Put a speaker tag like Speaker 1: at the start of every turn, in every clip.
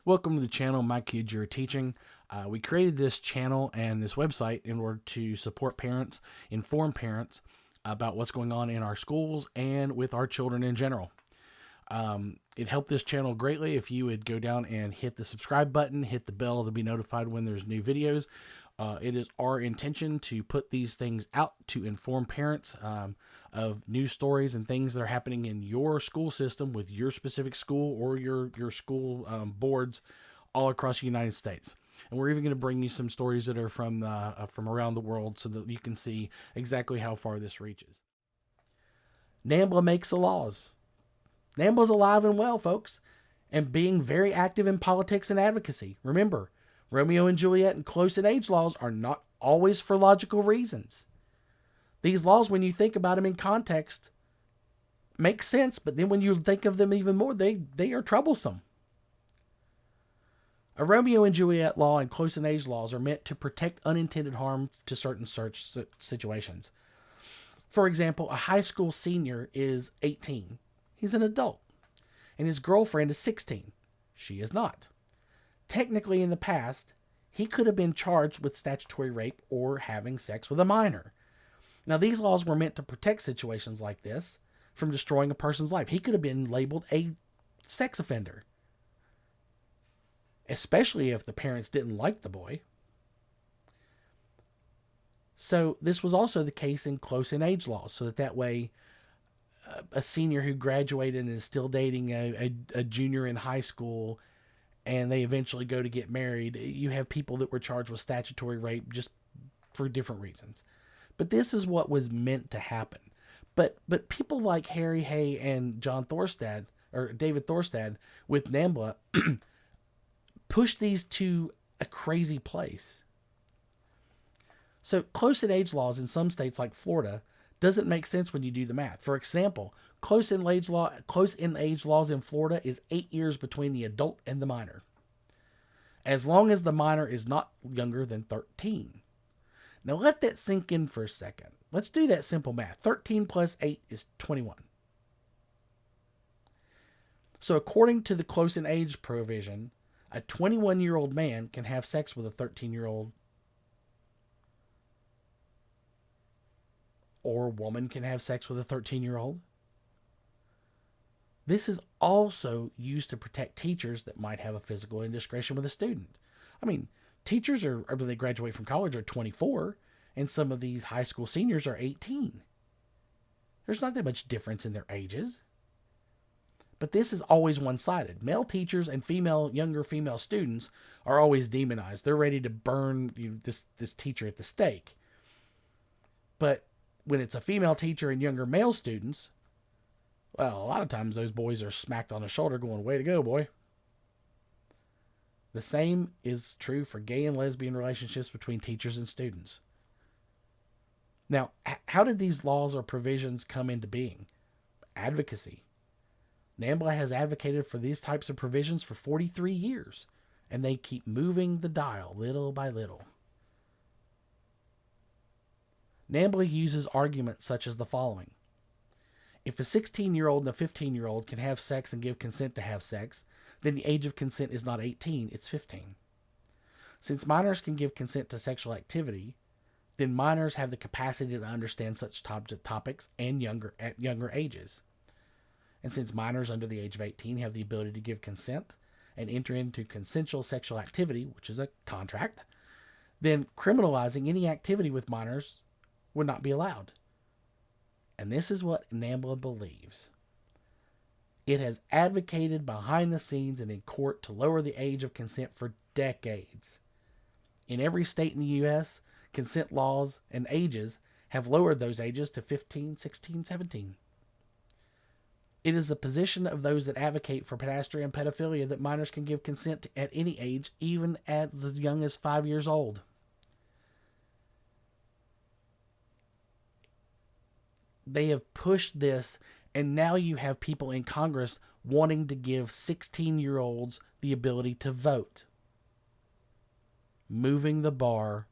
Speaker 1: Welcome to the channel, My Kids You're Teaching. We created this channel and this website in order to support parents, inform parents about what's going on in our schools and with our children in general. It helped this channel greatly if you would go down and hit the subscribe button, hit the bell to be notified when there's new videos. It is our intention to put these things out to inform parents of news stories and things that are happening in your school system with your specific school or your school boards all across the United States. And we're even going to bring you some stories that are from around the world so that you can see exactly how far this reaches. NAMBLA makes the laws. NAMBLA's alive and well, folks, and being very active in politics and advocacy. Remember, Romeo and Juliet and close in age laws are not always for logical reasons. These laws, when you think about them in context, make sense, but then when you think of them even more, they are troublesome. A Romeo and Juliet law and close in age laws are meant to protect unintended harm to certain situations. For example, a high school senior is 18. He's an adult. And his girlfriend is 16. She is not. Technically, in the past, he could have been charged with statutory rape or having sex with a minor. Now, these laws were meant to protect situations like this from destroying a person's life. He could have been labeled a sex offender, especially if the parents didn't like the boy. So this was also the case in close in age laws, so that way a senior who graduated and is still dating a junior in high school and they eventually go to get married, you have people that were charged with statutory rape just for different reasons. But this is what was meant to happen. But people like Harry Hay and John Thorstad, or David Thorstad with NAMBLA, push these to a crazy place. So close in age laws in some states like Florida doesn't make sense when you do the math. For example, close in age laws in Florida is 8 years between the adult and the minor, as long as the minor is not younger than 13. Now let that sink in for a second. Let's do that simple math. 13 plus 8 is 21. So according to the close in age provision, a 21-year-old man can have sex with a 13-year-old, or a woman can have sex with a 13-year-old. This is also used to protect teachers that might have a physical indiscretion with a student. I mean, teachers when they graduate from college, are 24, and some of these high school seniors are 18. There's not that much difference in their ages. But this is always one-sided. Male teachers and younger female students are always demonized. They're ready to burn this teacher at the stake. But when it's a female teacher and younger male students, well, a lot of times those boys are smacked on the shoulder going, way to go, boy. The same is true for gay and lesbian relationships between teachers and students. Now, how did these laws or provisions come into being? Advocacy. NAMBLA has advocated for these types of provisions for 43 years, and they keep moving the dial little by little. NAMBLA uses arguments such as the following. If a 16-year-old and a 15-year-old can have sex and give consent to have sex, then the age of consent is not 18, it's 15. Since minors can give consent to sexual activity, then minors have the capacity to understand such topics at younger ages. And since minors under the age of 18 have the ability to give consent and enter into consensual sexual activity, which is a contract, then criminalizing any activity with minors would not be allowed. And this is what NAMBLA believes. It has advocated behind the scenes and in court to lower the age of consent for decades. In every state in the U.S., consent laws and ages have lowered those ages to 15, 16, 17. It is the position of those that advocate for pedastry and pedophilia that minors can give consent at any age, even as young as 5 years old. They have pushed this, and now you have people in Congress wanting to give 16-year-olds the ability to vote, moving the bar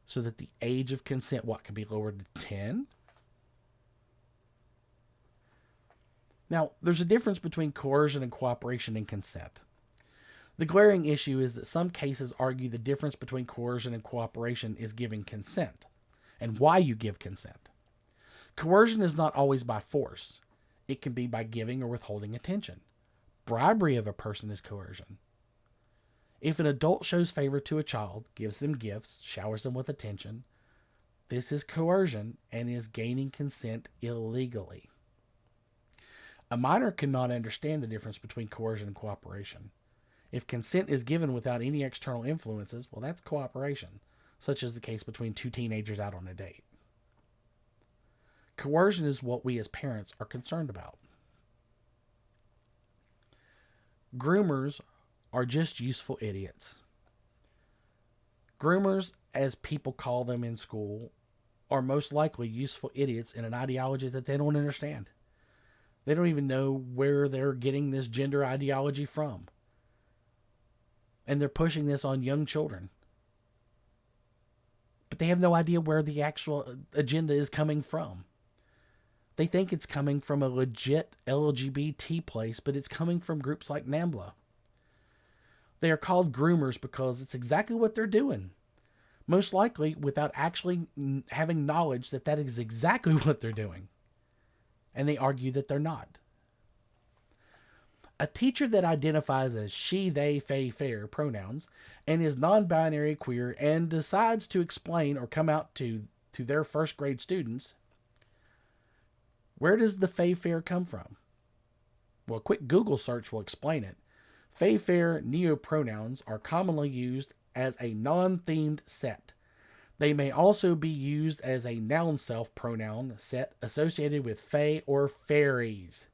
Speaker 1: so that the age of consent, can be lowered to 10? Now, there's a difference between coercion and cooperation and consent. The glaring issue is that some cases argue the difference between coercion and cooperation is giving consent, and why you give consent. Coercion is not always by force. It can be by giving or withholding attention. Bribery of a person is coercion. If an adult shows favor to a child, gives them gifts, showers them with attention, this is coercion and is gaining consent illegally. A minor cannot understand the difference between coercion and cooperation. If consent is given without any external influences, well, that's cooperation, such as the case between two teenagers out on a date. Coercion is what we as parents are concerned about. Groomers are just useful idiots. Groomers, as people call them in school, are most likely useful idiots in an ideology that they don't understand. They don't even know where they're getting this gender ideology from. And they're pushing this on young children. But they have no idea where the actual agenda is coming from. They think it's coming from a legit LGBT place, but it's coming from groups like NAMBLA. They are called groomers because it's exactly what they're doing. Most likely without actually having knowledge that that is exactly what they're doing. And they argue that they're not. A teacher that identifies as she, they, fey, fair pronouns and is non-binary queer and decides to explain or come out to their first grade students, where does the fey, fair come from? Well, a quick Google search will explain it. Fey, fair neopronouns are commonly used as a non-themed set. They may also be used as a noun self pronoun set associated with fae or fairies.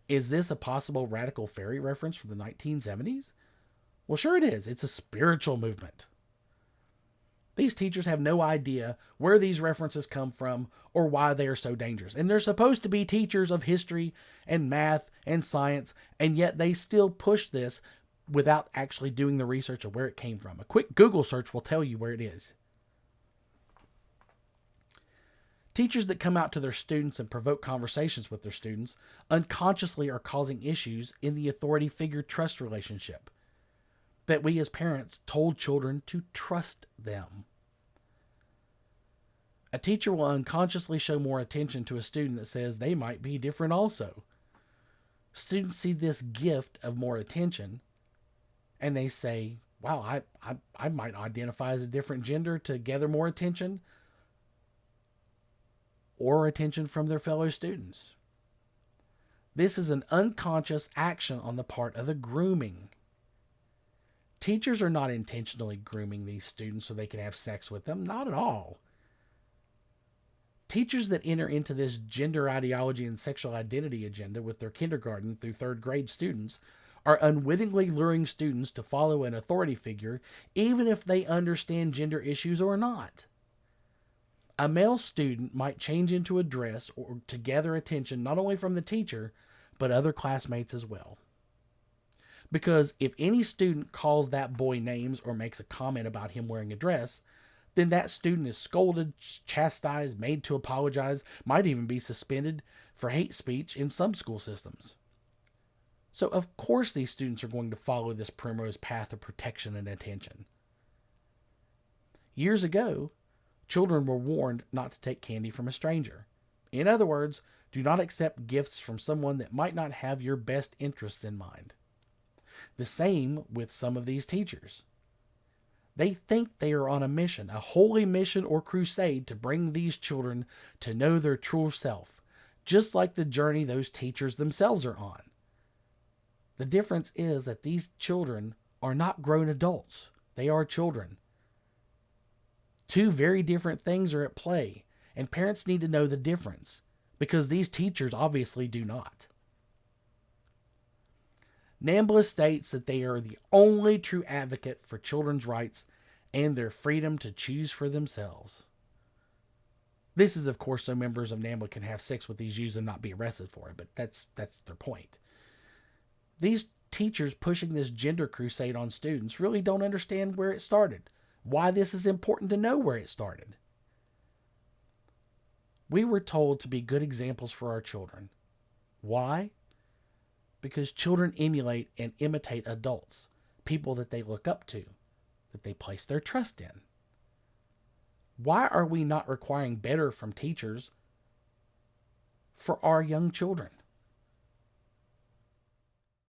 Speaker 1: Is this a possible radical fairy reference from the 1970s? Well, sure it is. It's a spiritual movement. These teachers have no idea where these references come from or why they are so dangerous. And they're supposed to be teachers of history and math and science, and yet they still push this without actually doing the research of where it came from. A quick Google search will tell you where it is. Teachers that come out to their students and provoke conversations with their students unconsciously are causing issues in the authority figure trust relationship that we as parents told children to trust them. A teacher will unconsciously show more attention to a student that says they might be different also. Students see this gift of more attention and they say, wow, I might identify as a different gender to gather more attention or attention from their fellow students. This is an unconscious action on the part of the grooming. Teachers are not intentionally grooming these students so they can have sex with them. Not at all. Teachers that enter into this gender ideology and sexual identity agenda with their kindergarten through third grade students are unwittingly luring students to follow an authority figure, even if they understand gender issues or not. A male student might change into a dress or to gather attention not only from the teacher, but other classmates as well. Because if any student calls that boy names or makes a comment about him wearing a dress, then that student is scolded, chastised, made to apologize, might even be suspended for hate speech in some school systems. So of course these students are going to follow this primrose path of protection and attention. Years ago, children were warned not to take candy from a stranger. In other words, do not accept gifts from someone that might not have your best interests in mind. The same with some of these teachers. They think they are on a mission, a holy mission or crusade to bring these children to know their true self, just like the journey those teachers themselves are on. The difference is that these children are not grown adults. They are children. Two very different things are at play, and parents need to know the difference, because these teachers obviously do not. NAMBLA states that they are the only true advocate for children's rights and their freedom to choose for themselves. This is, of course, so members of NAMBLA can have sex with these youths and not be arrested for it, but that's their point. These teachers pushing this gender crusade on students really don't understand where it started, why this is important to know where it started. We were told to be good examples for our children. Why? because children emulate and imitate adults, people that they look up to, that they place their trust in. Why are we not requiring better from teachers for our young children?